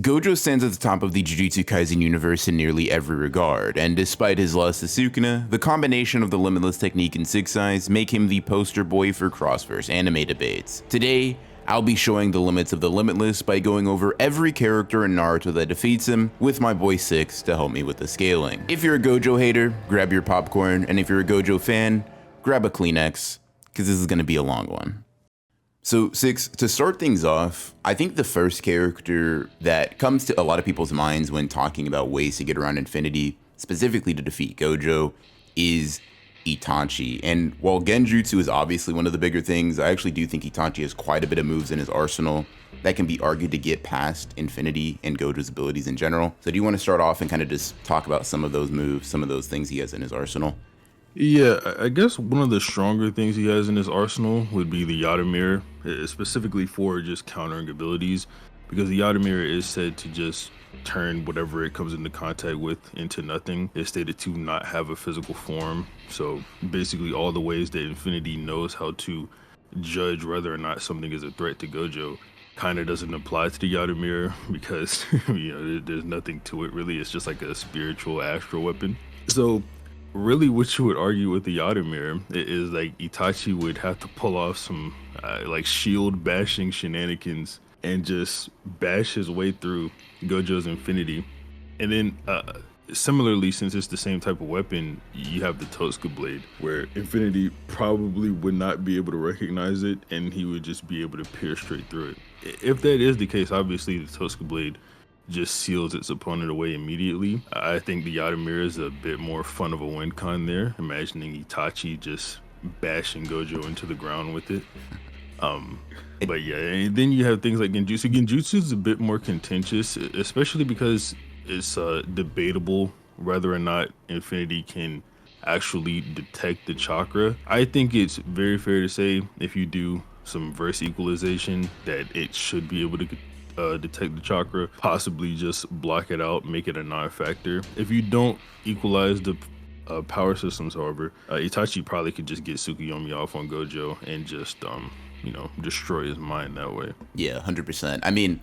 Gojo stands at the top of the Jujutsu Kaisen universe in nearly every regard, and despite his loss to Sukuna, the combination of the Limitless technique and Six Eyes make him the poster boy for crossverse anime debates. Today, I'll be showing the limits of the Limitless by going over every character in Naruto that defeats him, with my boy Six to help me with the scaling. If you're a Gojo hater, grab your popcorn, and if you're a Gojo fan, grab a Kleenex, because this is going to be a long one. So Six, to start things off, I think the first character that comes to a lot of people's minds when talking about ways to get around Infinity, specifically to defeat Gojo, is Itachi. And while Genjutsu is obviously one of the bigger things, I actually do think Itachi has quite a bit of moves in his arsenal that can be argued to get past Infinity and Gojo's abilities in general. So do you want to start off and kind of just talk about some of those moves, some of those things he has in his arsenal? Yeah, I guess one of the stronger things he has in his arsenal would be the Yada Mirror, specifically for just countering abilities, because the Yada Mirror is said to just turn whatever it comes into contact with into nothing. It's stated to not have a physical form, so basically all the ways that Infinity knows how to judge whether or not something is a threat to Gojo kind of doesn't apply to the Yada Mirror because there's nothing to it really. It's just like a spiritual astral weapon. So really what you would argue with the Yada Mirror is like Itachi would have to pull off some like shield bashing shenanigans and just bash his way through Gojo's Infinity. And then similarly, since it's the same type of weapon, you have the Totsuka Blade, where Infinity probably would not be able to recognize it and he would just be able to pierce straight through it. If that is the case, obviously the Totsuka Blade just seals its opponent away immediately. I think the Yada Mirror is a bit more fun of a win con there, imagining Itachi just bashing Gojo into the ground with it. But yeah, and then you have things like Genjutsu. Genjutsu is a bit more contentious, especially because it's debatable whether or not Infinity can actually detect the chakra. I think it's very fair to say if you do some verse equalization that it should be able to detect the chakra, possibly just block it out, make it a non-factor. If you don't equalize the power systems, however, Itachi probably could just get Tsukuyomi off on Gojo and just destroy his mind that way. Yeah, 100%. I mean,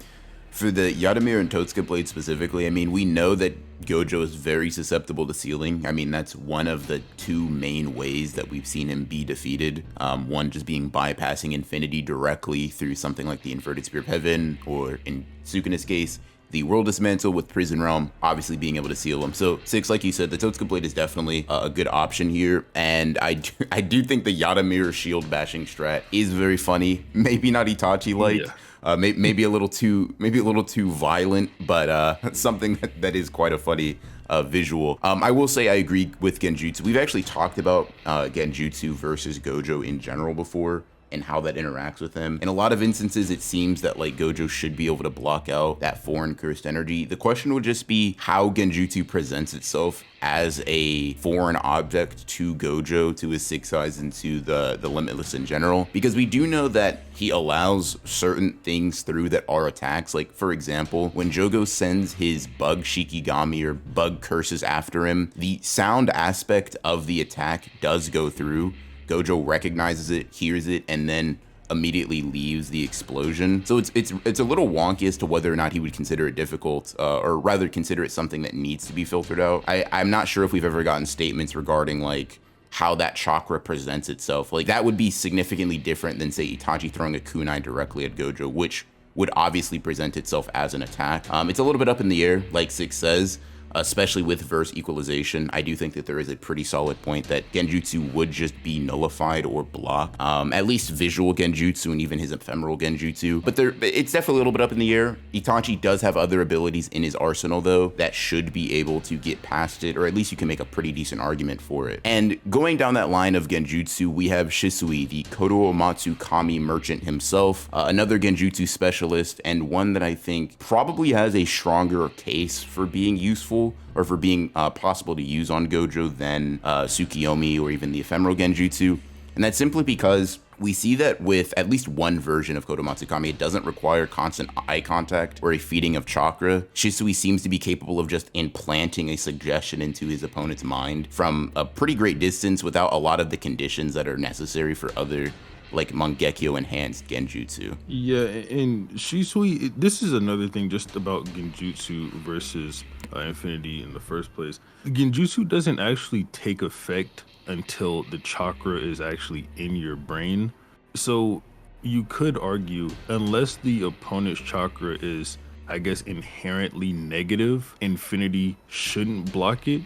for the Yada Mirror and Totsuka Blade specifically, I mean, we know that Gojo is very susceptible to sealing. I mean, that's one of the two main ways that we've seen him be defeated. One just being bypassing Infinity directly through something like the Inverted Spear of Heaven, or in Sukuna's case, the World Dismantle with Prison Realm, obviously being able to seal him. So Six, like you said, the Totsuka Blade is definitely a good option here. And I do think the Yada Mirror shield bashing strat is very funny. Maybe not Itachi-like. Yeah. Maybe a little too violent, but something that is quite a funny visual. I will say I agree with Genjutsu. We've actually talked about Genjutsu versus Gojo in general before, and how that interacts with him. In a lot of instances, it seems that like Gojo should be able to block out that foreign cursed energy. The question would just be how Genjutsu presents itself as a foreign object to Gojo, to his Six Eyes, and to the Limitless in general. Because we do know that he allows certain things through that are attacks. Like, for example, when Jogo sends his bug Shikigami or bug curses after him, the sound aspect of the attack does go through. Gojo recognizes it, hears it, and then immediately leaves the explosion. So it's a little wonky as to whether or not he would consider it difficult, or rather consider it something that needs to be filtered out. I'm not sure if we've ever gotten statements regarding like how that chakra presents itself. Like that would be significantly different than say Itachi throwing a kunai directly at Gojo, which would obviously present itself as an attack. It's a little bit up in the air, like Six says. Especially with verse equalization, I do think that there is a pretty solid point that Genjutsu would just be nullified or blocked. At least visual Genjutsu and even his ephemeral Genjutsu. But it's definitely a little bit up in the air. Itachi does have other abilities in his arsenal, though, that should be able to get past it, or at least you can make a pretty decent argument for it. And going down that line of Genjutsu, we have Shisui, the Kodomatsu Kami merchant himself, another Genjutsu specialist, and one that I think probably has a stronger case for being useful or for being possible to use on Gojo than Tsukuyomi or even the ephemeral Genjutsu. And that's simply because we see that with at least one version of Kodomatsu Kami, it doesn't require constant eye contact or a feeding of chakra. Shisui seems to be capable of just implanting a suggestion into his opponent's mind from a pretty great distance without a lot of the conditions that are necessary for other like Mangekyo enhanced Genjutsu. Yeah, and Shisui, this is another thing just about Genjutsu versus Infinity in the first place. Genjutsu doesn't actually take effect until the chakra is actually in your brain. So you could argue, unless the opponent's chakra is, I guess, inherently negative, Infinity shouldn't block it.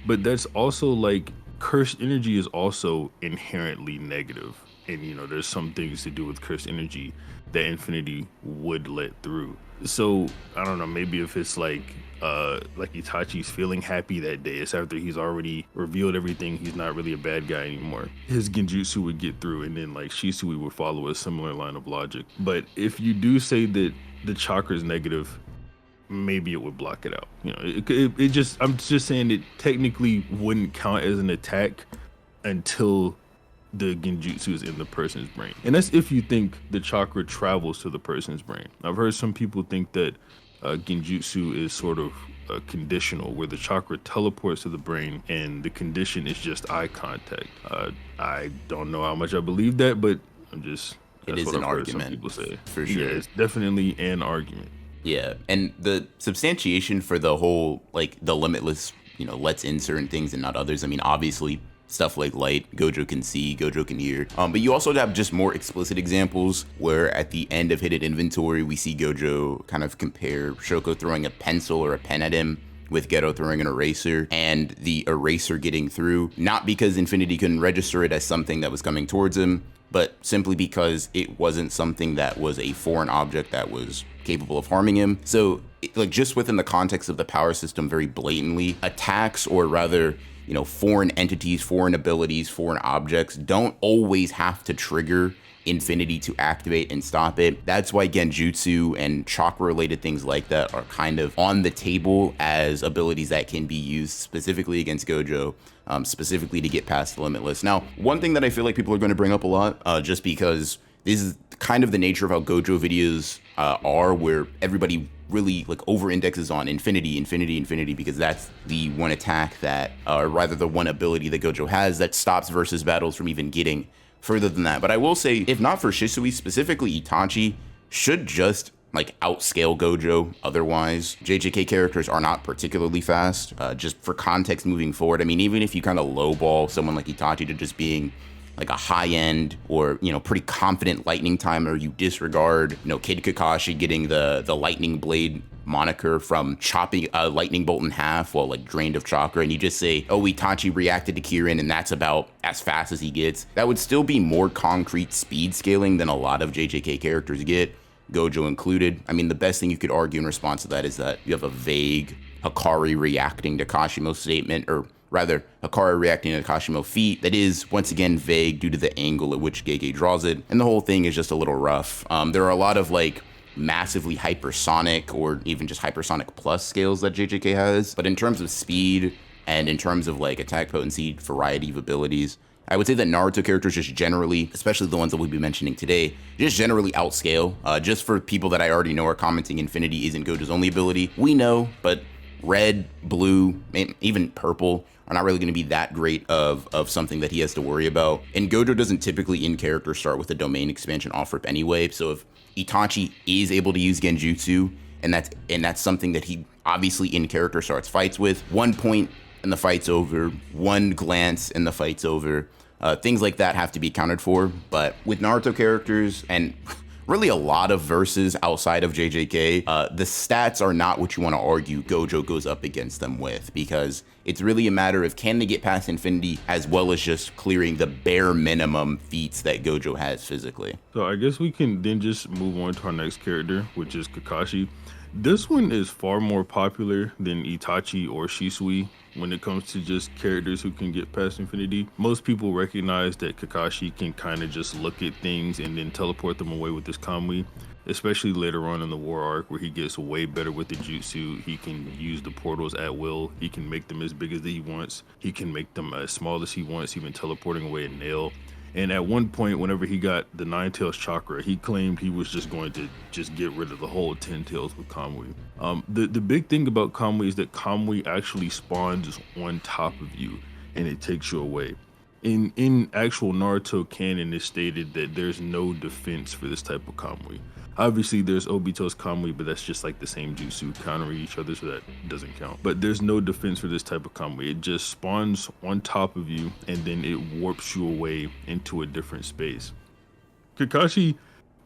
But that's also like cursed energy is also inherently negative. And there's some things to do with cursed energy that Infinity would let through. So I don't know, maybe if it's like Itachi's feeling happy that day, it's after he's already revealed everything, he's not really a bad guy anymore. His Genjutsu would get through, and then like Shisui would follow a similar line of logic. But if you do say that the chakra is negative, maybe it would block it out. It just, I'm just saying it technically wouldn't count as an attack until the Genjutsu is in the person's brain. And that's if you think the chakra travels to the person's brain. I've heard some people think that Genjutsu is sort of conditional, where the chakra teleports to the brain and the condition is just eye contact. I don't know how much I believe that, but It is an argument, some people say. for sure. Yeah, it's definitely an argument. Yeah, and the substantiation for the whole, like, the limitless, lets in certain things and not others. I mean, obviously, stuff like light, Gojo can see, Gojo can hear. But you also have just more explicit examples where at the end of Hidden Inventory, we see Gojo kind of compare Shoko throwing a pencil or a pen at him with Geto throwing an eraser, and the eraser getting through, not because Infinity couldn't register it as something that was coming towards him, but simply because it wasn't something that was a foreign object that was capable of harming him. So, like, just within the context of the power system, very blatantly, attacks, or rather, foreign entities, foreign abilities, foreign objects don't always have to trigger Infinity to activate and stop it. That's why Genjutsu and chakra related things like that are kind of on the table as abilities that can be used specifically against Gojo, specifically to get past the limitless. Now, one thing that I feel like people are going to bring up a lot, just because this is kind of the nature of how Gojo videos are, where everybody really like over indexes on Infinity, because that's the one attack that, or rather the one ability that Gojo has that stops versus battles from even getting further than that. But I will say, if not for Shisui, specifically Itachi should just like outscale Gojo. Otherwise, JJK characters are not particularly fast. Just for context moving forward, I mean, even if you kind of lowball someone like Itachi to just being like a high-end or, pretty confident lightning timer, you disregard, Kid Kakashi getting the lightning blade moniker from chopping a lightning bolt in half while like drained of chakra, and you just say, oh, Itachi reacted to Kirin and that's about as fast as he gets. That would still be more concrete speed scaling than a lot of JJK characters get, Gojo included. I mean, the best thing you could argue in response to that is that you have a vague Hikari reacting to Kashimo's statement, or rather, Hikari reacting to Kashimo feat that is, once again, vague due to the angle at which Gege draws it, and the whole thing is just a little rough. There are a lot of, like, massively hypersonic or even just hypersonic plus scales that JJK has, but in terms of speed and in terms of, like, attack potency, variety of abilities, I would say that Naruto characters just generally, especially the ones that we'll be mentioning today, just generally outscale. Just for people that I already know are commenting Infinity isn't Gojo's only ability, we know, but red, blue, even purple are not really going to be that great of something that he has to worry about. And Gojo doesn't typically in character start with a domain expansion off-rip anyway, so if Itachi is able to use Genjutsu, and that's something that he obviously in character starts fights with, 1 point and the fight's over, one glance and the fight's over. Things like that have to be accounted for, but with Naruto characters and really a lot of verses outside of JJK, the stats are not what you want to argue Gojo goes up against them with, because it's really a matter of can they get past Infinity as well as just clearing the bare minimum feats that Gojo has physically. So I guess we can then just move on to our next character, which is Kakashi. This one is far more popular than Itachi or Shisui when it comes to just characters who can get past Infinity. Most people recognize that Kakashi can kind of just look at things and then teleport them away with his Kamui, especially later on in the war arc where he gets way better with the jutsu. He can use the portals at will. He can make them as big as he wants. He can make them as small as he wants, even teleporting away a nail. And at one point, whenever he got the Nine Tails chakra, he claimed he was just going to just get rid of the whole 10 tails with Kamui. The big thing about Kamui is that Kamui actually spawns on top of you and it takes you away. In actual Naruto canon, it's stated that there's no defense for this type of Kamui. Obviously, there's Obito's Kamui, but that's just like the same jutsu countering each other, so that doesn't count. But there's no defense for this type of Kamui. It just spawns on top of you, and then it warps you away into a different space. Kakashi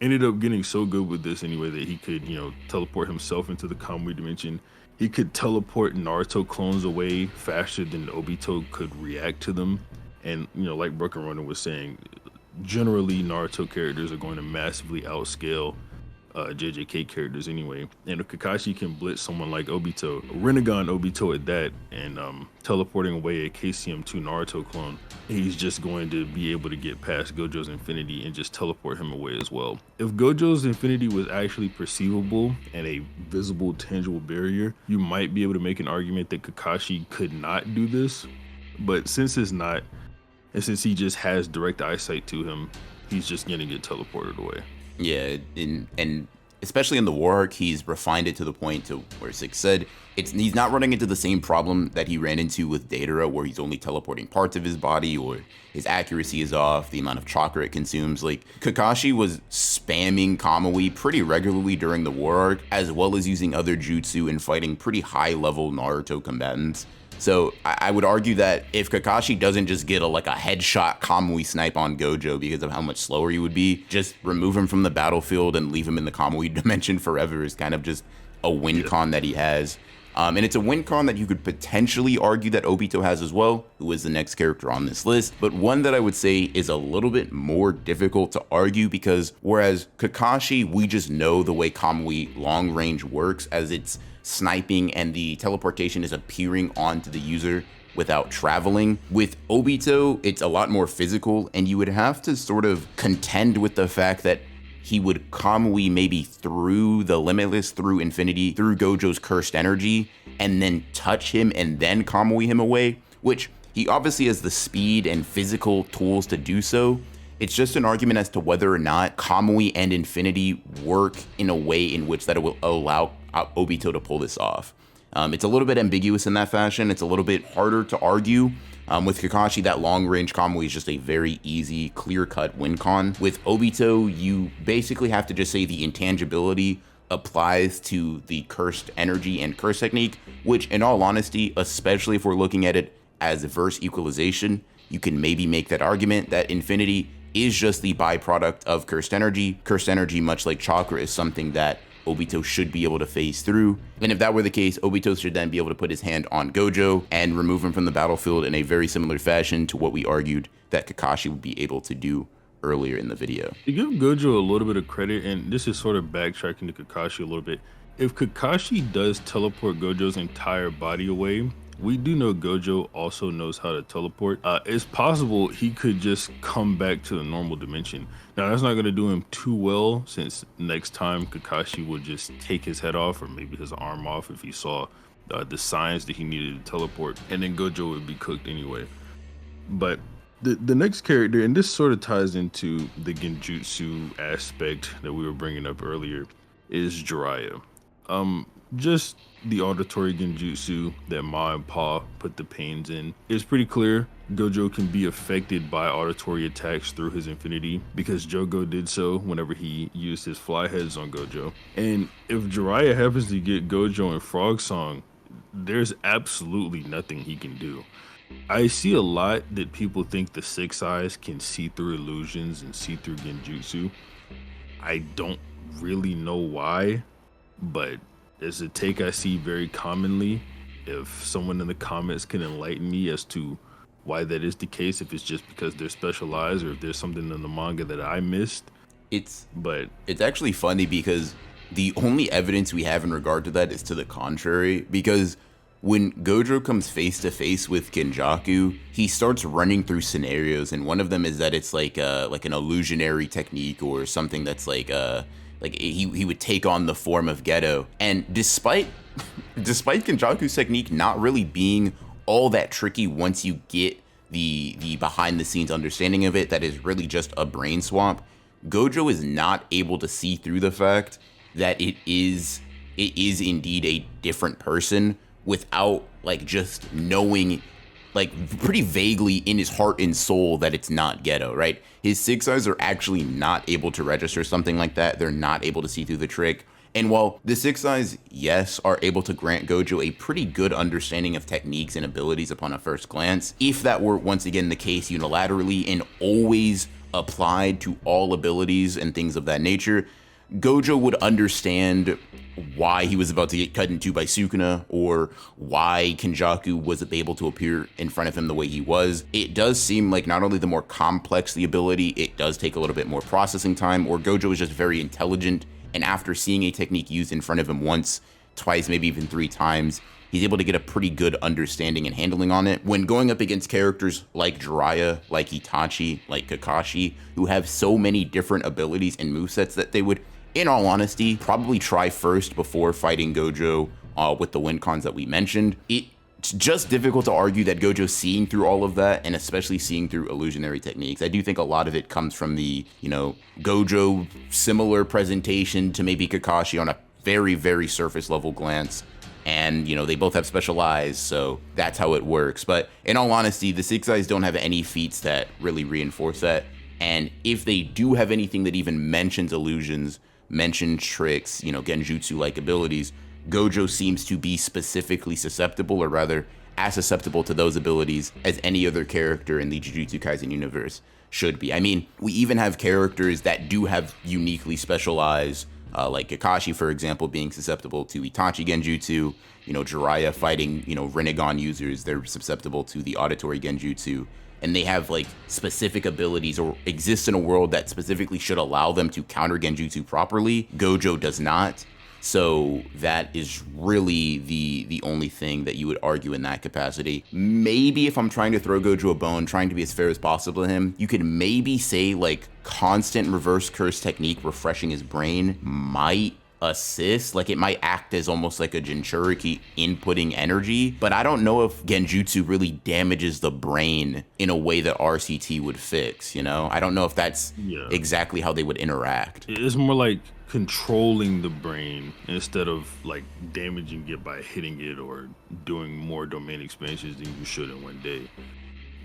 ended up getting so good with this anyway that he could, teleport himself into the Kamui dimension. He could teleport Naruto clones away faster than Obito could react to them. And, like Broken Runner was saying, generally Naruto characters are going to massively outscale JJK characters anyway. And if Kakashi can blitz someone like Obito, Rinnegan Obito at that, and teleporting away a KCM2 Naruto clone, he's just going to be able to get past Gojo's Infinity and just teleport him away as well. If Gojo's Infinity was actually perceivable and a visible, tangible barrier, you might be able to make an argument that Kakashi could not do this. But since it's not, and since he just has direct eyesight to him, he's just gonna get teleported away. Yeah, and especially in the war arc, he's refined it to the point to where Six said he's not running into the same problem that he ran into with Datara, where he's only teleporting parts of his body, or his accuracy is off, the amount of chakra it consumes. Like, Kakashi was spamming Kamui pretty regularly during the war arc, as well as using other jutsu and fighting pretty high level Naruto combatants. So I would argue that if Kakashi doesn't just get a headshot Kamui snipe on Gojo because of how much slower he would be, just remove him from the battlefield and leave him in the Kamui dimension forever is kind of just a win con that he has. And it's a win con that you could potentially argue that Obito has as well, who is the next character on this list, but one that I would say is a little bit more difficult to argue, because whereas Kakashi, we just know the way Kamui long range works, as it's sniping and the teleportation is appearing onto the user without traveling. With Obito, it's a lot more physical, and you would have to sort of contend with the fact that he would Kamui maybe through the Limitless, through Infinity, through Gojo's cursed energy, and then touch him and then Kamui him away, which he obviously has the speed and physical tools to do so. It's just an argument as to whether or not Kamui and Infinity work in a way in which that it will allow Obito to pull this off. It's a little bit ambiguous in that fashion. It's a little bit harder to argue. With Kakashi, that long-range Kamui is just a very easy, clear-cut win con. With Obito, you basically have to just say the intangibility applies to the cursed energy and curse technique, which, in all honesty, especially if we're looking at it as verse equalization, you can maybe make that argument that Infinity is just the byproduct of cursed energy. Cursed energy, much like chakra, is something that Obito should be able to phase through. And if that were the case, Obito should then be able to put his hand on Gojo and remove him from the battlefield in a very similar fashion to what we argued that Kakashi would be able to do earlier in the video. To give Gojo a little bit of credit, and this is sort of backtracking to Kakashi a little bit, if Kakashi does teleport Gojo's entire body away, we do know Gojo also knows how to teleport. It's possible he could just come back to the normal dimension. Now, that's not going to do him too well, since next time Kakashi would just take his head off, or maybe his arm off if he saw the signs that he needed to teleport, and then Gojo would be cooked anyway. But the next character, and this sort of ties into the genjutsu aspect that we were bringing up earlier, is Jiraiya. Just the auditory genjutsu that Ma and Pa put the pains in. It's pretty clear Gojo can be affected by auditory attacks through his Infinity, because Jogo did so whenever he used his fly heads on Gojo. And if Jiraiya happens to get Gojo in Frog Song, there's absolutely nothing he can do. I see a lot that people think the Six Eyes can see through illusions and see through genjutsu. I don't really know why, but it's a take I see very commonly. If someone in the comments can enlighten me as to why that is the case, if it's just because they're specialized or if there's something in the manga that I missed. It's actually funny, because the only evidence we have in regard to that is to the contrary, because when Gojo comes face to face with Genjaku, he starts running through scenarios, and one of them is that it's like an illusionary technique, or something that's like he would take on the form of Geto. And despite Genjaku's technique not really being all that tricky once you get the behind the scenes understanding of it, that is really just a brain swamp, Gojo is not able to see through the fact that it is indeed a different person without just knowing like pretty vaguely in his heart and soul that it's not Geto, right? His six eyes are actually not able to register something like that. They're not able to see through the trick. And while the six eyes, yes, are able to grant Gojo a pretty good understanding of techniques and abilities upon a first glance, if that were once again the case unilaterally and always applied to all abilities and things of that nature, Gojo would understand why he was about to get cut in two by Sukuna, or why Kenjaku was able to appear in front of him the way he was. It does seem like not only the more complex the ability, it does take a little bit more processing time, or Gojo is just very intelligent, and after seeing a technique used in front of him once, twice, maybe even three times, he's able to get a pretty good understanding and handling on it. When going up against characters like Jiraiya, like Itachi, like Kakashi, who have so many different abilities and movesets that they would, in all honesty, probably try first before fighting Gojo with the win cons that we mentioned. It's just difficult to argue that Gojo's seeing through all of that, and especially seeing through illusionary techniques. I do think a lot of it comes from the, Gojo similar presentation to maybe Kakashi on a very, very surface level glance. And, they both have special eyes, so that's how it works. But in all honesty, the six eyes don't have any feats that really reinforce that. And if they do have anything that even mentions illusions, mentions tricks, genjutsu-like abilities, Gojo seems to be specifically susceptible, or rather as susceptible to those abilities as any other character in the Jujutsu Kaisen universe should be. I mean, we even have characters that do have uniquely special eyes, like Kakashi, for example, being susceptible to Itachi Genjutsu, Jiraiya fighting, Rinnegan users, they're susceptible to the auditory Genjutsu, and they have like specific abilities or exist in a world that specifically should allow them to counter Genjutsu properly. Gojo does not. So that is really the only thing that you would argue in that capacity. Maybe if I'm trying to throw Gojo a bone, trying to be as fair as possible to him, you could maybe say like constant reverse curse technique refreshing his brain might assist. Like it might act as almost like a Jinchuriki inputting energy, but I don't know if Genjutsu really damages the brain in a way that RCT would fix, I don't know if that's exactly how they would interact. It's more like controlling the brain instead of like damaging it by hitting it or doing more domain expansions than you should in one day.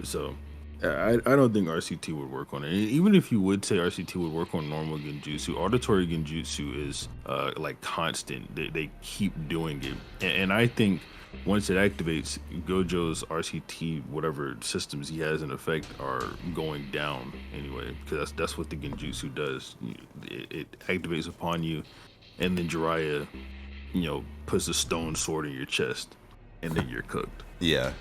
So I don't think RCT would work on it. Even if you would say RCT would work on normal Genjutsu, auditory Genjutsu is like constant. They keep doing it. And I think once it activates, Gojo's RCT, whatever systems he has in effect, are going down anyway, because that's what the Genjutsu does. It activates upon you, and then Jiraiya, puts a stone sword in your chest, and then you're cooked. Yeah.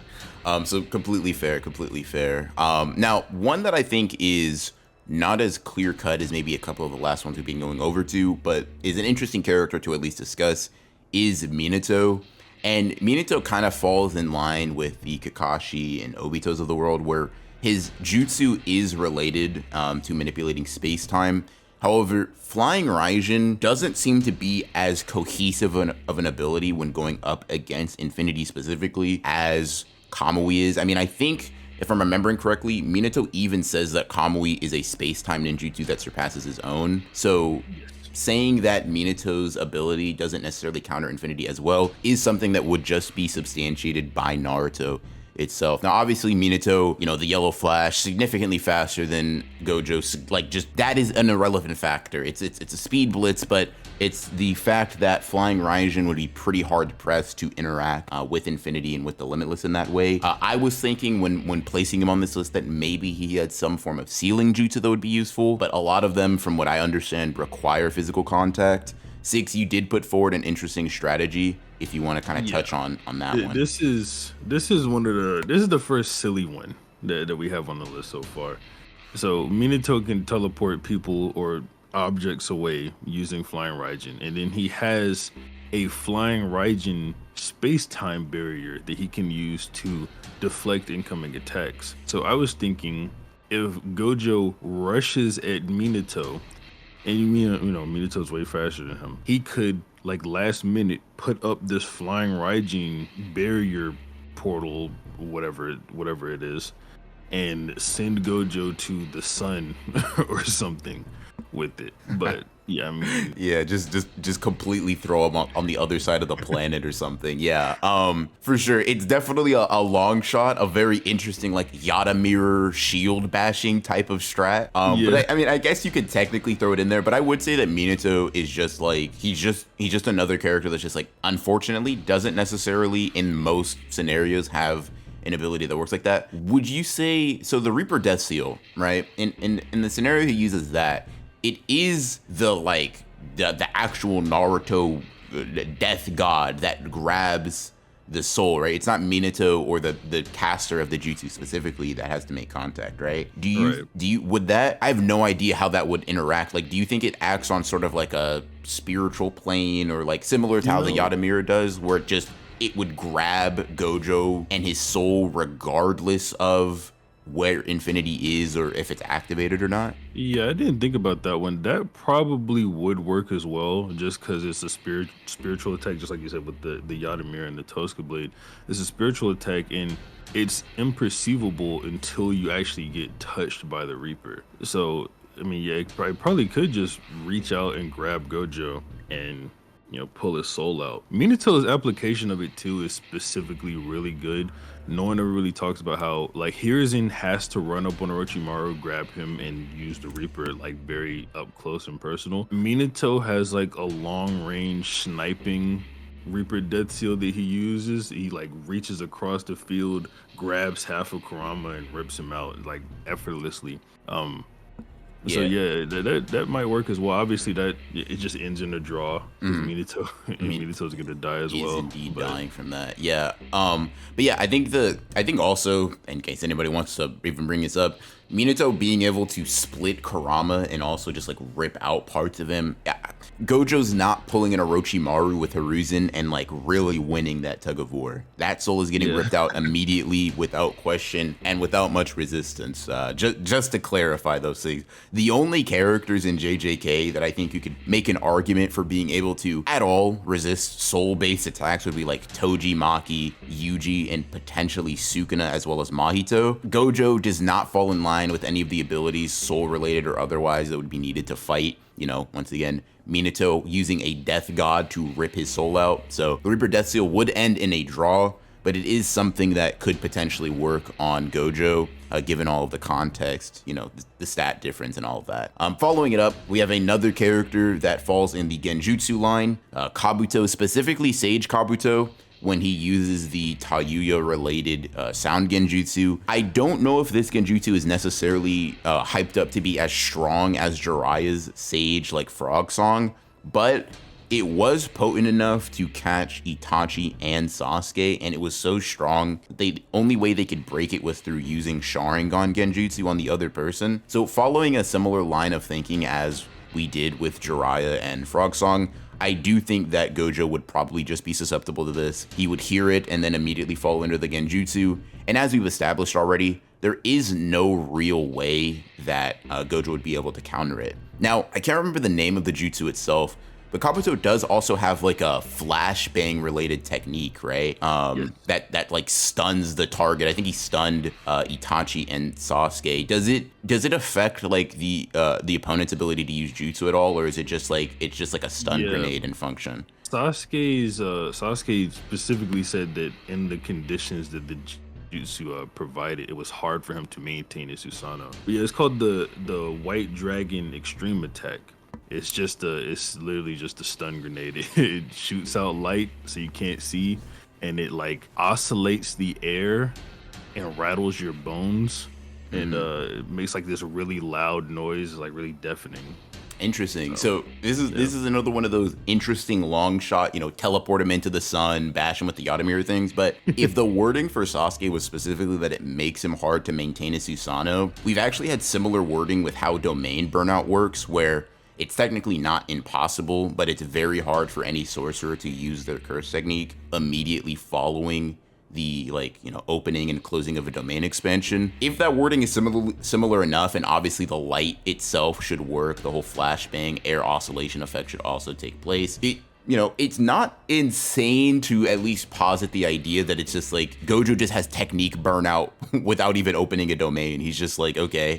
So completely fair. Now, one that I think is not as clear cut as maybe a couple of the last ones we've been going over to, but is an interesting character to at least discuss, is Minato. And Minato kind of falls in line with the Kakashi and Obitos of the world, where his jutsu is related to manipulating space-time. However, Flying Raijin doesn't seem to be as cohesive of an ability when going up against Infinity specifically as Kamui is. I mean, I think, if I'm remembering correctly, Minato even says that Kamui is a space-time ninjutsu that surpasses his own. So saying that Minato's ability doesn't necessarily counter Infinity as well is something that would just be substantiated by Naruto itself. Now, obviously, Minato, the Yellow Flash, significantly faster than Gojo. Like, just that is an irrelevant factor. It's a speed blitz, but it's the fact that Flying Raijin would be pretty hard to press to interact with Infinity and with the Limitless in that way. I was thinking when placing him on this list that maybe he had some form of ceiling jutsu that would be useful, but a lot of them, from what I understand, require physical contact. Six, you did put forward an interesting strategy if you want to kind of touch on that one. This is the first silly one that we have on the list so far. So Minato can teleport people or objects away using Flying Raijin, and then he has a Flying Raijin space-time barrier that he can use to deflect incoming attacks. So I was thinking, if Gojo rushes at Minato, and Minato's way faster than him, he could, like, last minute put up this Flying Raijin barrier portal, whatever it is, and send Gojo to the sun or something with it. But yeah, I mean, Yeah, just completely throw him on the other side of the planet or something. Yeah, for sure. It's definitely a long shot, a very interesting like Yada mirror shield bashing type of strat. yeah, But I mean, I guess you could technically throw it in there. But I would say that Minato is just like he's just another character that's just like unfortunately doesn't necessarily in most scenarios have an ability that works like that. Would you say so? The Reaper Death Seal, right? In the scenario he uses that, it is the like the actual Naruto death god that grabs the soul, right? It's not Minato or the caster of the jutsu specifically that has to make contact, right? right. Do you would that I have no idea how that would interact. Like, do you think it acts on sort of like a spiritual plane or like similar to how the Yadamira does, where it would grab Gojo and his soul regardless of where infinity is or if it's activated or not? Yeah, I didn't think about that one. That probably would work as well, just because it's a spiritual attack, just like you said with the Yadamir and the Tosca blade. It's a spiritual attack, and it's imperceivable until you actually get touched by the Reaper. So, I mean, yeah, it probably could just reach out and grab Gojo and pull his soul out. Minato's application of it too is specifically really good. No one ever really talks about how like Hiruzen has to run up on Orochimaru, grab him, and use the Reaper like very up close and personal. Minato has like a long range sniping Reaper Death Seal that he uses. He like reaches across the field, grabs half of Kurama, and rips him out like effortlessly. So yeah, that might work as well. Obviously, that it just ends in a draw because Minato's gonna die as well. Is indeed dying from that. Yeah. But yeah, I think also, in case anybody wants to even bring this up, Minato being able to split Kurama and also just like rip out parts of him. Yeah, Gojo's not pulling an Orochimaru with Hiruzen and like really winning that tug of war. That soul is getting ripped out immediately without question and without much resistance. Just to clarify those things, the only characters in JJK that I think you could make an argument for being able to at all resist soul-based attacks would be like Toji, Maki, Yuji, and potentially Sukuna as well as Mahito. Gojo does not fall in line with any of the abilities, soul-related or otherwise, that would be needed to fight. Once again, Minato using a death god to rip his soul out. So the Reaper Death Seal would end in a draw, but it is something that could potentially work on Gojo, given all of the context, the stat difference and all of that. Following it up, we have another character that falls in the Genjutsu line, Kabuto, specifically Sage Kabuto, when he uses the Tayuya-related sound genjutsu. I don't know if this genjutsu is necessarily hyped up to be as strong as Jiraiya's Sage, like Frog Song, but it was potent enough to catch Itachi and Sasuke, and it was so strong, the only way they could break it was through using Sharingan genjutsu on the other person. So following a similar line of thinking as we did with Jiraiya and Frog Song, I do think that Gojo would probably just be susceptible to this. He would hear it and then immediately fall under the genjutsu. And as we've established already, there is no real way that Gojo would be able to counter it. Now, I can't remember the name of the jutsu itself, but Kabuto does also have like a flashbang related technique, right? Yes. That like stuns the target. I think he stunned Itachi and Sasuke. Does it affect like the opponent's ability to use jutsu at all, or is it just like a stun grenade in function? Sasuke specifically said that in the conditions that the jutsu provided, it was hard for him to maintain his Susanoo. But yeah, it's called the White Dragon Extreme Attack. It's literally just a stun grenade. It shoots out light so you can't see, and it like oscillates the air and rattles your bones, and it makes like this really loud noise, like really deafening. Interesting. So this is another one of those interesting long shot, teleport him into the sun, bash him with the Yadamir things. But if the wording for Sasuke was specifically that it makes him hard to maintain his Susanoo, we've actually had similar wording with how domain burnout works, where it's technically not impossible, but it's very hard for any sorcerer to use their curse technique immediately following the opening and closing of a domain expansion. If that wording is similar enough, and obviously the light itself should work, the whole flashbang air oscillation effect should also take place, it's not insane to at least posit the idea that it's just like Gojo just has technique burnout without even opening a domain. He's just like, okay,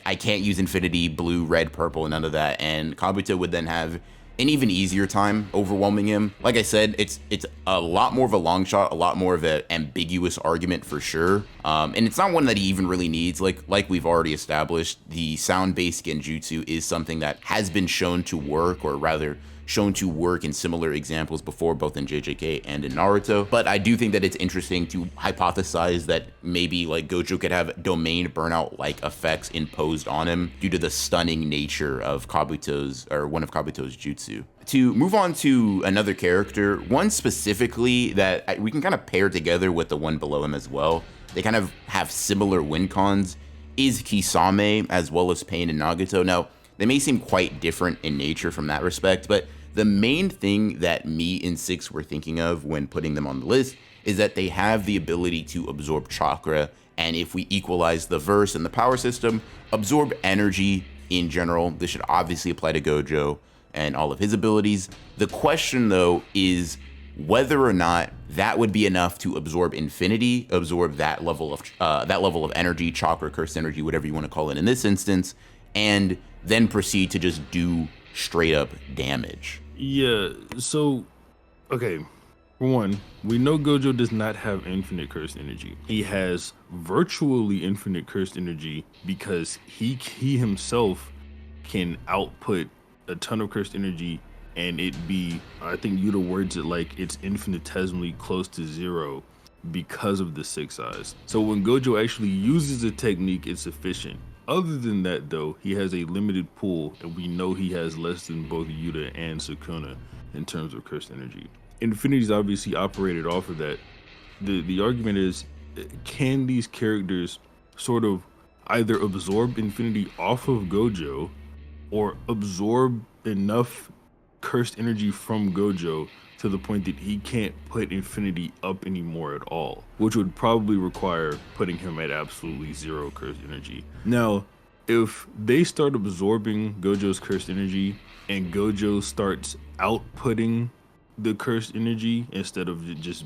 I can't use infinity, blue, red, purple, none of that. And Kabuto would then have an even easier time overwhelming him. Like I said, it's a lot more of a long shot, a lot more of an ambiguous argument for sure. And it's not one that he even really needs. Like we've already established, the sound-based genjutsu is something that has been shown to work, or rather shown to work in similar examples before, both in JJK and in Naruto. But I do think that it's interesting to hypothesize that maybe like Gojo could have domain burnout like effects imposed on him due to the stunning nature of Kabuto's, or one of Kabuto's jutsu. To move on to another character, one specifically that we can kind of pair together with the one below him as well. They kind of have similar win cons, is Kisame as well as Pain and Nagato. Now, they may seem quite different in nature from that respect, but the main thing that me and Six were thinking of when putting them on the list is that they have the ability to absorb chakra, and if we equalize the verse and the power system, absorb energy in general. This should obviously apply to Gojo and all of his abilities. The question though is whether or not that would be enough to absorb infinity, absorb that level of energy, chakra, cursed energy, whatever you want to call it in this instance, and then proceed to just do straight up damage. Yeah, so, okay, for one, we know Gojo does not have infinite cursed energy. He has virtually infinite cursed energy because he himself can output a ton of cursed energy and it be, I think Yuta words it like it's infinitesimally close to zero because of the six eyes. So when Gojo actually uses a technique, it's sufficient. Other than that, though, he has a limited pool, and we know he has less than both Yuta and Sukuna in terms of cursed energy. Infinity's obviously operated off of that. The argument is, can these characters sort of either absorb infinity off of Gojo, or absorb enough cursed energy from Gojo to the point that he can't put infinity up anymore at all, which would probably require putting him at absolutely zero cursed energy. Now, if they start absorbing Gojo's cursed energy and Gojo starts outputting the cursed energy instead of just,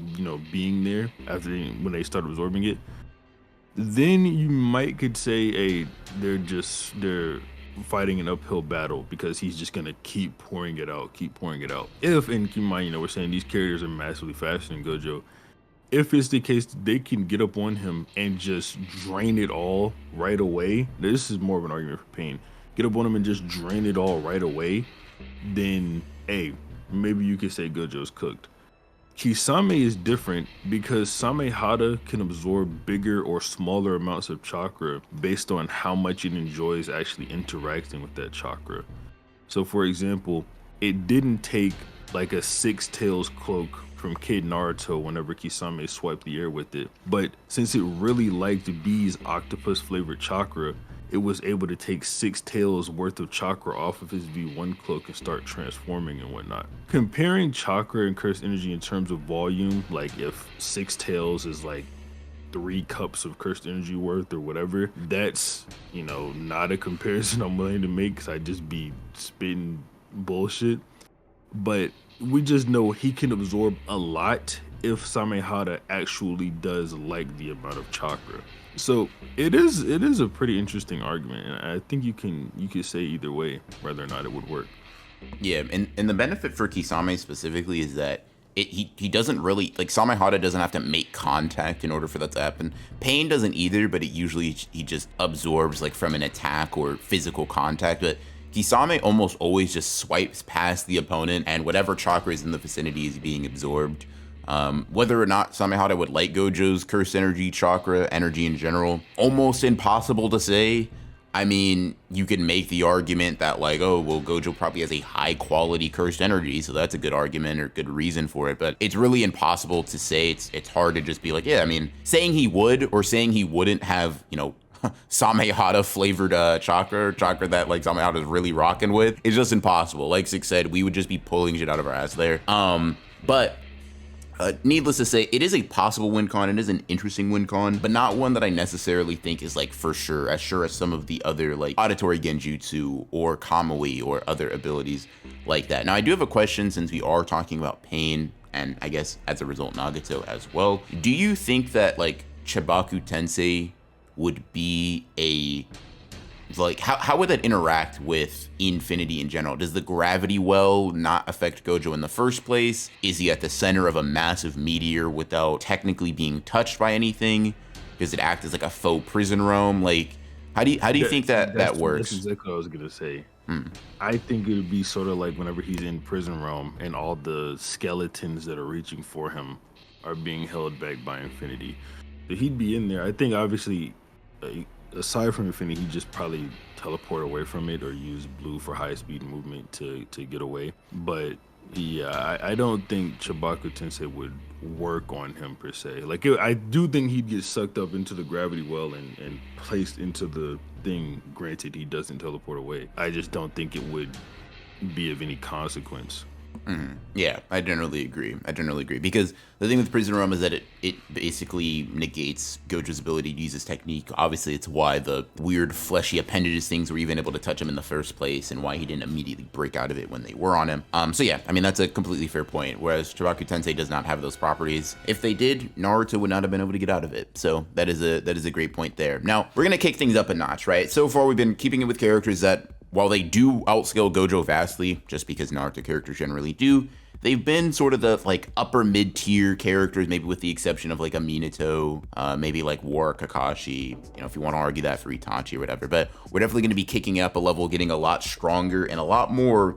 being there when they start absorbing it, then you could say, hey, they're fighting an uphill battle because he's just gonna keep pouring it out. If, and keep in mind, we're saying these characters are massively faster than Gojo. If it's the case they can get up on him and just drain it all right away, this is more of an argument for Pain. Get up on him and just drain it all right away, then hey, maybe you could say Gojo's cooked. Kisame is different because Samehada can absorb bigger or smaller amounts of chakra based on how much it enjoys actually interacting with that chakra. So for example, it didn't take like a Six Tails cloak from Kid Naruto whenever Kisame swiped the air with it, but since it really liked B's octopus flavored chakra, it was able to take Six Tails worth of chakra off of his V1 cloak and start transforming and whatnot. Comparing chakra and cursed energy in terms of volume, like if Six Tails is like 3 cups of cursed energy worth or whatever, that's, not a comparison I'm willing to make because I'd just be spitting bullshit. But we just know he can absorb a lot if Samehada actually does like the amount of chakra. So it is a pretty interesting argument, and I think you could say either way whether or not it would work. Yeah, and the benefit for Kisame specifically is that he doesn't really, like, Samehada doesn't have to make contact in order for that to happen. Pain doesn't either, but he just absorbs like from an attack or physical contact. But Kisame almost always just swipes past the opponent, and whatever chakra is in the vicinity is being absorbed. Whether or not Samehada would like Gojo's cursed energy, chakra, energy in general, almost impossible to say. I mean, you can make the argument that like, oh, well, Gojo probably has a high quality cursed energy, so that's a good argument or good reason for it, but it's really impossible to say. It's hard to just be like, yeah, I mean, saying he would or saying he wouldn't have, Samehada flavored chakra that like Samehada is really rocking with, is just impossible. Like Six said, we would just be pulling shit out of our ass there. But Needless to say, it is a possible win con. It is an interesting win con, but not one that I necessarily think is like for sure as some of the other like auditory genjutsu or kamui or other abilities like that. Now, I do have a question since we are talking about pain and I guess as a result Nagato as well. Do you think that like Chibaku Tensei would be a like how would that interact with Infinity in general? Does the gravity well not affect Gojo in the first place? Is he at the center of a massive meteor without technically being touched by anything? Does it act as like a faux prison roam? Like how do you think that works? That's exactly what I was gonna say. I think it would be sort of like whenever he's in prison realm and all the skeletons that are reaching for him are being held back by Infinity. So he'd be in there. I think obviously, aside from Infinity, he'd just probably teleport away from it or use blue for high speed movement to get away. But yeah, I don't think Chibaku Tensei would work on him per se. Like I do think he'd get sucked up into the gravity well and placed into the thing. Granted, he doesn't teleport away. I just don't think it would be of any consequence. Yeah, I generally agree. Because the thing with Prison Realm is that it basically negates Gojo's ability to use his technique. Obviously, it's why the weird fleshy appendages things were even able to touch him in the first place and why he didn't immediately break out of it when they were on him. So yeah, I mean, that's a completely fair point. Whereas Chibaku Tensei does not have those properties. If they did, Naruto would not have been able to get out of it. So that is a great point there. Now, we're going to kick things up a notch, right? So far, we've been keeping it with characters that, while they do outscale Gojo vastly, just because Naruto characters generally do, they've been sort of the like upper mid-tier characters, maybe with the exception of like a Minato, maybe like War Kakashi, you know, if you want to argue that for Itachi or whatever. But we're definitely going to be kicking up a level, getting a lot stronger and a lot more,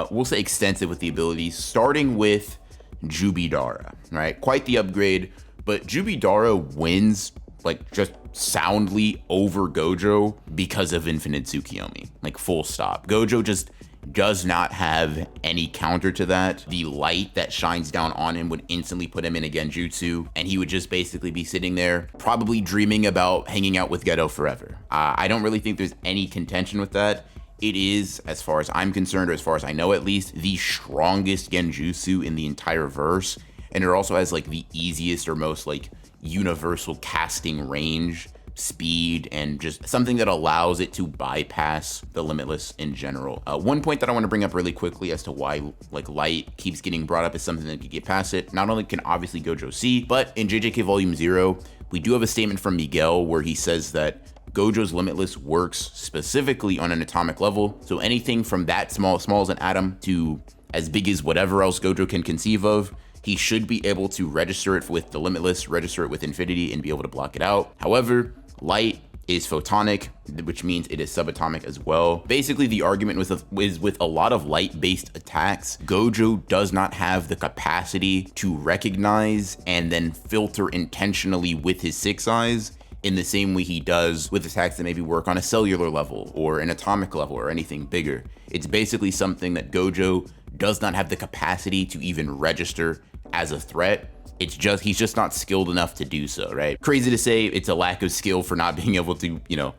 we'll say extensive with the abilities, starting with Jubidara, right? Quite the upgrade, but Jubidara wins like just soundly over Gojo because of Infinite Tsukiyomi, like full stop. Gojo just does not have any counter to that. The light that shines down on him would instantly put him in a genjutsu, and he would just basically be sitting there, probably dreaming about hanging out with Geto forever. I don't really think there's any contention with that. It is, as far as I'm concerned, or as far as I know at least, the strongest genjutsu in the entire verse, and it also has like the easiest or most like universal casting range, speed, and just something that allows it to bypass the limitless in general. One point that I want to bring up really quickly as to why like light keeps getting brought up is something that could get past it. Not only can obviously Gojo see, but in JJK Volume 0, we do have a statement from Miguel where he says that Gojo's limitless works specifically on an atomic level. So anything from that small as an atom to as big as whatever else Gojo can conceive of, he should be able to register it with the limitless, register it with infinity, and be able to block it out. However, light is photonic, which means it is subatomic as well. Basically, the argument is with a lot of light-based attacks, Gojo does not have the capacity to recognize and then filter intentionally with his six eyes in the same way he does with attacks that maybe work on a cellular level or an atomic level or anything bigger. It's basically something that Gojo does not have the capacity to even register as a threat. It's just, he's just not skilled enough to do so, right? Crazy to say it's a lack of skill for not being able to, you know,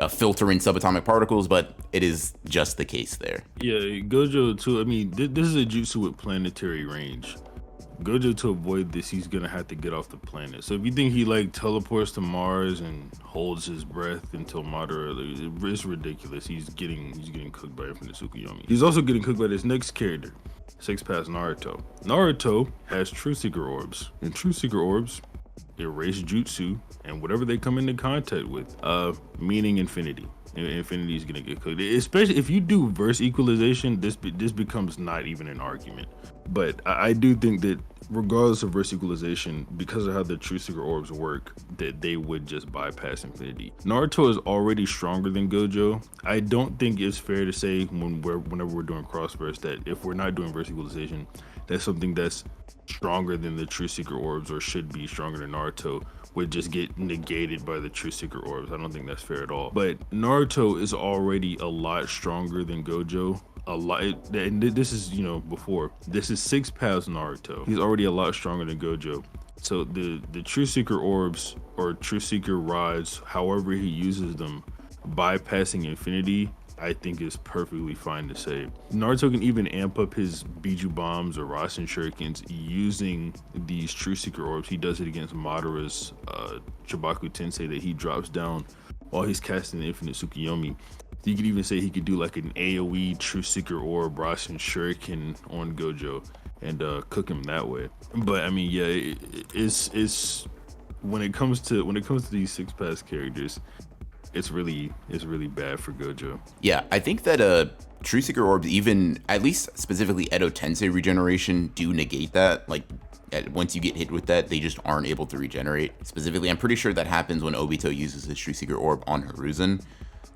filter in subatomic particles, but it is just the case there. Yeah, Gojo too. I mean, this is a jutsu with planetary range. Gojo, to avoid this, he's gonna have to get off the planet. So if you think he like teleports to Mars and holds his breath until Madara, it's ridiculous. He's getting cooked by Infinite Tsukuyomi. He's also getting cooked by this next character, Six Pass Naruto. Naruto has True Seeker Orbs, and True Seeker Orbs erase jutsu and whatever they come into contact with, meaning infinity. Infinity is gonna get cooked, especially if you do verse equalization. This becomes not even an argument. But I do think that regardless of verse equalization, because of how the True Seeker Orbs work, that they would just bypass infinity. Naruto is already stronger than Gojo. I don't think it's fair to say whenever we're doing cross verse that if we're not doing verse equalization, that's something that's stronger than the True Seeker Orbs or should be stronger than Naruto would just get negated by the True Seeker Orbs. I don't think that's fair at all. But Naruto is already a lot stronger than Gojo. A lot, and this is, you know, before this is 6 Paths Naruto. He's already a lot stronger than Gojo. So the True Seeker Orbs or True Seeker rods, however he uses them, bypassing infinity I think is perfectly fine to say. Naruto can even amp up his Biju bombs or Rasen shurikens using these True Seeker orbs. He does it against Madara's Chibaku Tensei that he drops down while he's casting the Infinite Tsukuyomi. You could even say he could do like an AoE True Seeker orb Rasen shuriken on Gojo and cook him that way. But I mean, yeah, it's when it comes to these six pass characters, it's really bad for Gojo. Yeah, I think that True Seeker orbs, even at least specifically Edo Tensei regeneration, do negate that. Like once you get hit with that, they just aren't able to regenerate. Specifically, I'm pretty sure that happens when Obito uses his True Seeker orb on Hiruzen.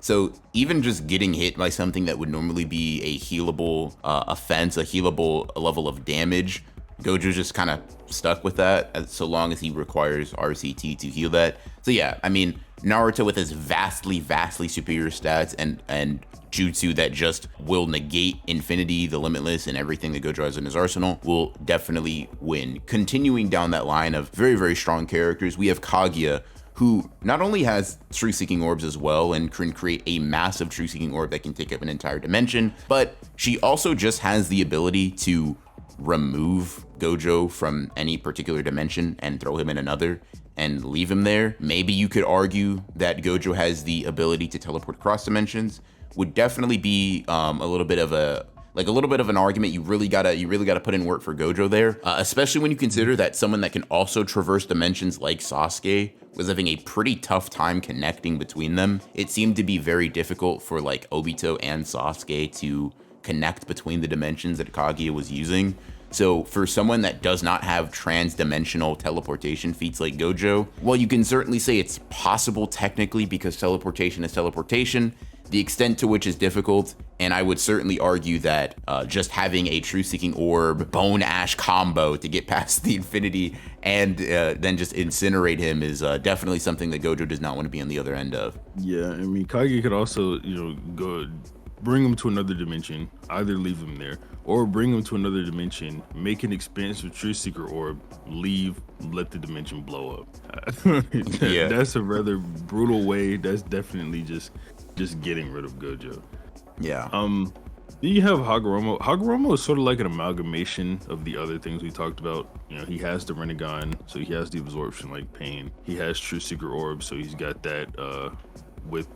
So even just getting hit by something that would normally be a healable offense, a healable level of damage, Gojo's just kind of stuck with that so long as he requires RCT to heal that. So yeah, I mean, Naruto with his vastly superior stats and jutsu that just will negate infinity, the limitless, and everything that Gojo has in his arsenal will definitely win. Continuing down that line of very strong characters, we have Kaguya, who not only has True-Seeking Orbs as well and can create a massive True-Seeking Orb that can take up an entire dimension, but she also just has the ability to remove Gojo from any particular dimension and throw him in another and leave him there. Maybe you could argue that Gojo has the ability to teleport across dimensions. Would definitely be a little bit of an argument. You really gotta put in work for Gojo there, especially when you consider that someone that can also traverse dimensions like Sasuke was having a pretty tough time connecting between them. It seemed to be very difficult for like Obito and Sasuke to connect between the dimensions that Kaguya was using. So for someone that does not have trans-dimensional teleportation feats like Gojo, well, you can certainly say it's possible technically because teleportation is teleportation, the extent to which is difficult, and I would certainly argue that just having a True-Seeking Orb Bone Ash combo to get past the infinity and then just incinerate him is definitely something that Gojo does not want to be on the other end of. Yeah, I mean, Kaguya could also, go bring him to another dimension, either leave him there, or bring him to another dimension, make an expansive True Seeker Orb, leave, let the dimension blow up. Yeah. That's a rather brutal way. That's definitely just getting rid of Gojo. Yeah. Then you have Hagoromo. Hagoromo is sort of like an amalgamation of the other things we talked about. He has the Renegon, so he has the absorption like pain. He has True Seeker Orb, so he's got that with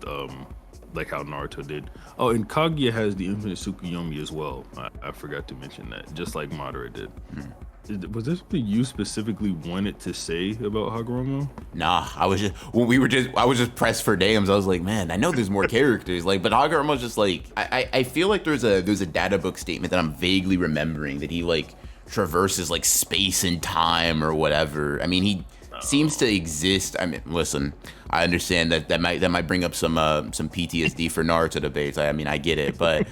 like how Naruto did. Oh, and Kaguya has the Infinite Tsukuyomi as well. I forgot to mention that, just like Madara did. Was this what you specifically wanted to say about Hagoromo? Nah, I was just pressed for names. I was like, man, I know there's more characters, like, but Hagoromo's just like, I feel like there's a data book statement that I'm vaguely remembering that he like traverses like space and time or whatever. I mean, he seems to exist. I mean, listen, I understand that might bring up some PTSD for Naruto debates. I mean, I get it, but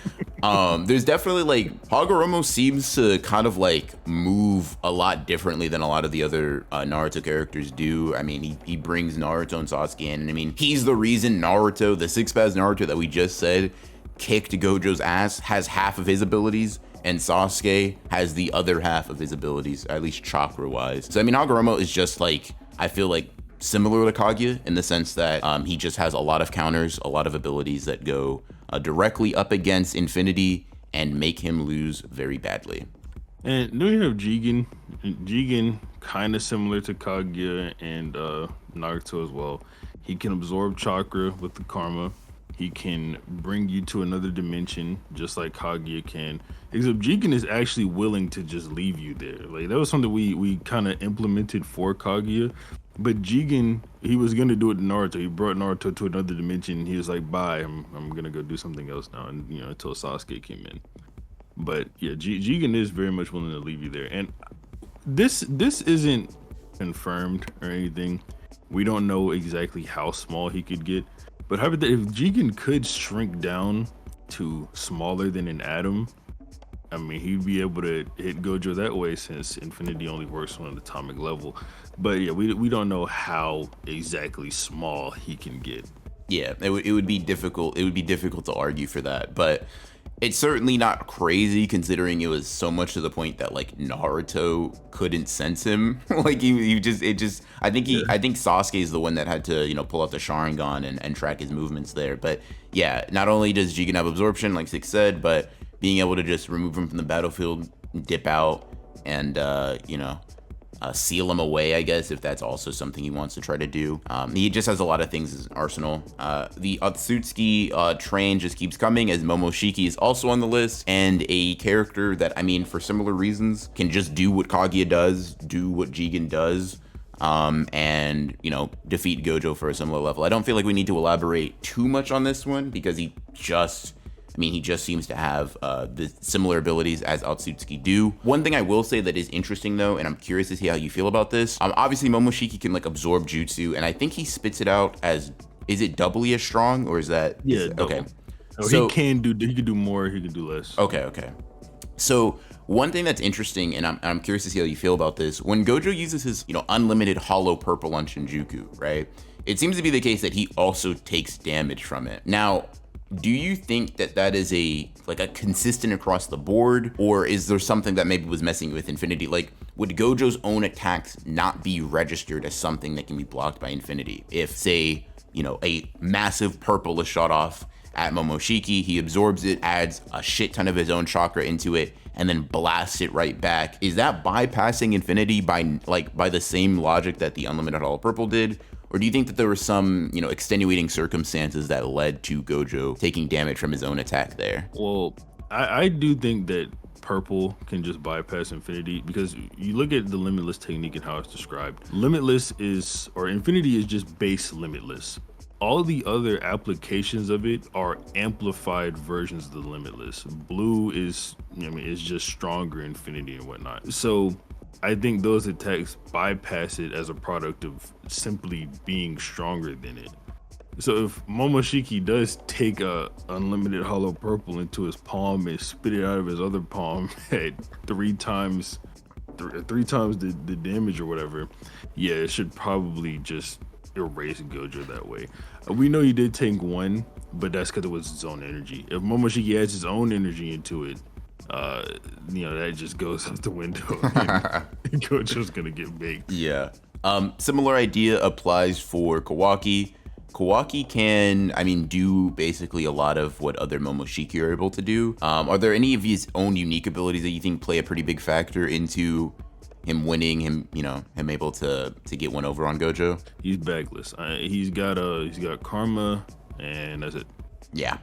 there's definitely like Hagoromo seems to kind of like move a lot differently than a lot of the other Naruto characters do. I mean, he brings Naruto and Sasuke in, and I mean, he's the reason Naruto, the six-pass Naruto that we just said, kicked Gojo's ass, has half of his abilities, and Sasuke has the other half of his abilities, at least chakra-wise. So I mean, Hagoromo is just like, I feel like similar to Kaguya in the sense that he just has a lot of counters, a lot of abilities that go directly up against infinity and make him lose very badly. And then you have Jigen. Jigen, kind of similar to Kaguya and Naruto as well. He can absorb chakra with the karma. He can bring you to another dimension, just like Kaguya can. Except Jigen is actually willing to just leave you there. Like, that was something we kind of implemented for Kaguya. But Jigen, he was gonna do it to Naruto. He brought Naruto to another dimension. He was like, "Bye, I'm gonna go do something else now." And until Sasuke came in. But yeah, Jigen is very much willing to leave you there. And this isn't confirmed or anything. We don't know exactly how small he could get. But if Jigen could shrink down to smaller than an atom, I mean, he'd be able to hit Gojo that way since infinity only works on an atomic level. But yeah, we don't know how exactly small he can get. Yeah, it would be difficult. It would be difficult to argue for that. But It's certainly not crazy considering it was so much to the point that like Naruto couldn't sense him. Like he just it just Yeah. I think Sasuke is the one that had to, pull out the Sharingan and track his movements there. But yeah, not only does Jigen have absorption, like Six said, but being able to just remove him from the battlefield, dip out, and seal him away, I guess, if that's also something he wants to try to do. He just has a lot of things in his arsenal. The Otsutsuki train just keeps coming, as Momoshiki is also on the list, and a character that, I mean, for similar reasons, can just do what Kaguya does, do what Jigen does, and, defeat Gojo for a similar level. I don't feel like we need to elaborate too much on this one, because he just seems to have the similar abilities as Otsutsuki do. One thing I will say that is interesting though, and I'm curious to see how you feel about this. Obviously Momoshiki can like absorb jutsu, and I think he spits it out as, is it doubly as strong, or is that? Yeah, Okay. Oh, So he can do more, he can do less. okay. So one thing that's interesting, and I'm curious to see how you feel about this, when Gojo uses his, unlimited hollow purple on Shinjuku, right? It seems to be the case that he also takes damage from it. Now, do you think that that is a consistent across the board, or is there something that maybe was messing with Infinity? Like, would Gojo's own attacks not be registered as something that can be blocked by Infinity? If, say, a massive purple is shot off at Momoshiki, he absorbs it, adds a shit ton of his own chakra into it, and then blasts it right back. Is that bypassing Infinity by the same logic that the Unlimited Hollow Purple did? Or do you think that there were some, extenuating circumstances that led to Gojo taking damage from his own attack there? Well, I do think that purple can just bypass Infinity, because you look at the Limitless technique and how it's described. Limitless is, or Infinity is just base Limitless. All the other applications of it are amplified versions of the Limitless. Blue is, is just stronger Infinity and whatnot. So I think those attacks bypass it as a product of simply being stronger than it. So if Momoshiki does take a unlimited hollow purple into his palm and spit it out of his other palm at three times the damage or whatever, yeah, it should probably just erase Gojo that way. We know he did tank one, but that's because it was his own energy. If Momoshiki adds his own energy into it, that just goes out the window. And Gojo's gonna get baked. Yeah. Similar idea applies for Kawaki. Kawaki can, do basically a lot of what other Momoshiki are able to do. Are there any of his own unique abilities that you think play a pretty big factor into him winning, him able to get one over on Gojo? He's backless. He's got karma, and that's it. Yeah.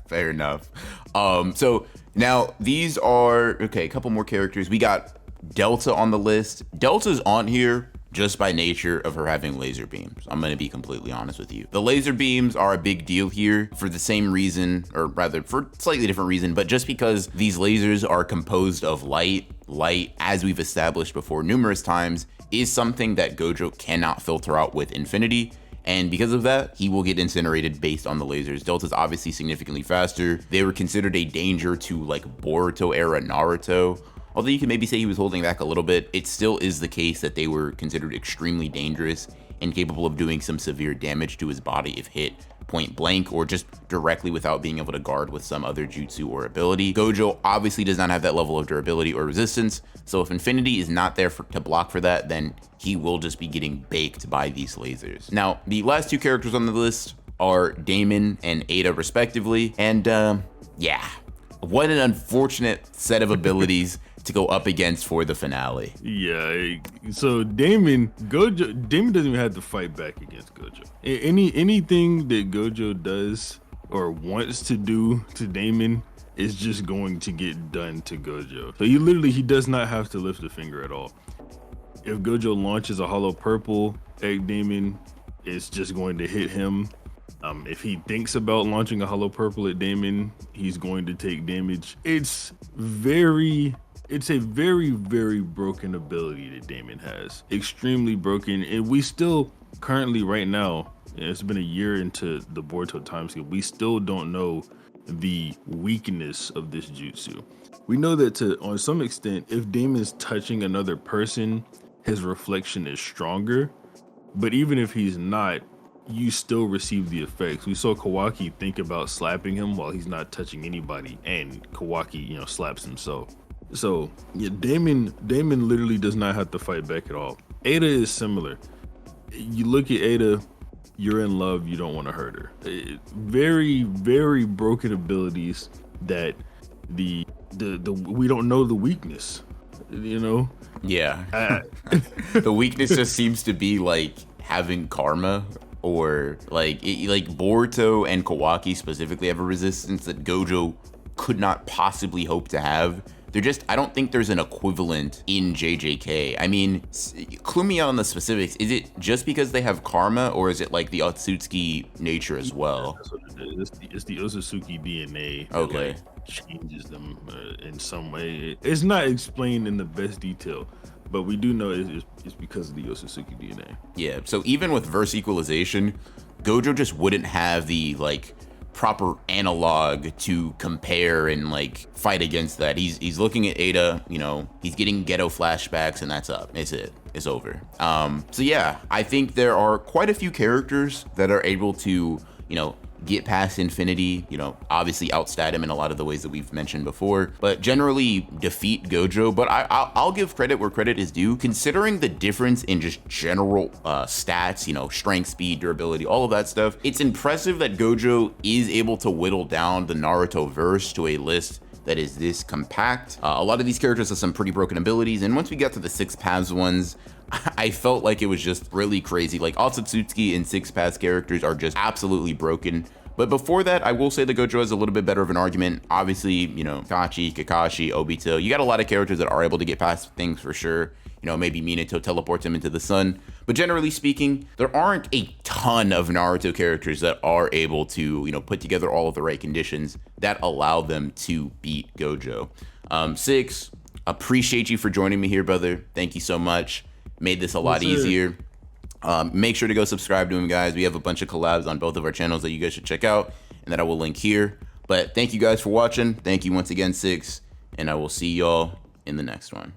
Fair enough. So now these are, a couple more characters. We got Delta on the list. Delta's on here just by nature of her having laser beams. I'm going to be completely honest with you. The laser beams are a big deal here for the same reason, or rather for slightly different reason, but just because these lasers are composed of light, as we've established before numerous times, is something that Gojo cannot filter out with Infinity. And because of that, he will get incinerated based on the lasers. Delta's obviously significantly faster. They were considered a danger to Boruto era Naruto. Although you can maybe say he was holding back a little bit, it still is the case that they were considered extremely dangerous and capable of doing some severe damage to his body if hit point blank, or just directly without being able to guard with some other jutsu or ability. Gojo obviously does not have that level of durability or resistance, so if Infinity is not there to block for that, then he will just be getting baked by these lasers. Now, the last two characters on the list are Damon and Ada respectively, and yeah, what an unfortunate set of abilities to go up against for the finale. Yeah, so Damon doesn't even have to fight back against Gojo. Anything that Gojo does or wants to do to Damon is just going to get done to Gojo. So he does not have to lift a finger at all. If Gojo launches a hollow purple at Damon, it's just going to hit him. If he thinks about launching a hollow purple at Damon, he's going to take damage. It's a very, very broken ability that Damon has. Extremely broken. And we still currently right now, it's been a year into the Boruto timescale, we still don't know the weakness of this jutsu. We know that on some extent, if Damon's touching another person, his reflection is stronger. But even if he's not, you still receive the effects. We saw Kawaki think about slapping him while he's not touching anybody, and Kawaki, slaps himself. So yeah, Damon literally does not have to fight back at all. Ada is similar. You look at Ada, you're in love, you don't want to hurt her. Very, very broken abilities that the we don't know the weakness. Yeah. The weakness just seems to be like having karma, or like Boruto and Kawaki specifically have a resistance that Gojo could not possibly hope to have. I don't think there's an equivalent in JJK. I mean, clue me on the specifics. Is it just because they have karma, or is it like the Otsutsuki nature as well? That's what it is. It's the Otsutsuki DNA that Okay. changes them in some way. It's not explained in the best detail, but we do know it's because of the Otsutsuki DNA. Yeah, so even with verse equalization, Gojo just wouldn't have the like proper analog to compare and like fight against that. He's looking at Ada, he's getting ghetto flashbacks, and that's up. It's it. It's over. So yeah, I think there are quite a few characters that are able to, get past infinity, obviously outstat him in a lot of the ways that we've mentioned before, but generally defeat Gojo. But I'll give credit where credit is due, considering the difference in just general stats, strength, speed, durability, all of that stuff. It's impressive that Gojo is able to whittle down the Naruto verse to a list that is this compact. A lot of these characters have some pretty broken abilities, and once we got to the 6 paths ones, I felt like it was just really crazy. Like Otsutsuki and 6 paths characters are just absolutely broken. But before that, I will say that Gojo has a little bit better of an argument. Obviously, Kachi, Kakashi, Obito, you got a lot of characters that are able to get past things for sure. Maybe Minato teleports him into the sun. But generally speaking, there aren't a ton of Naruto characters that are able to, put together all of the right conditions that allow them to beat Gojo. 6, appreciate you for joining me here, brother. Thank you so much. Made this a lot easier. Make sure to go subscribe to him, guys. We have a bunch of collabs on both of our channels that you guys should check out, and that I will link here. But thank you guys for watching. Thank you once again, 6, and I will see y'all in the next one.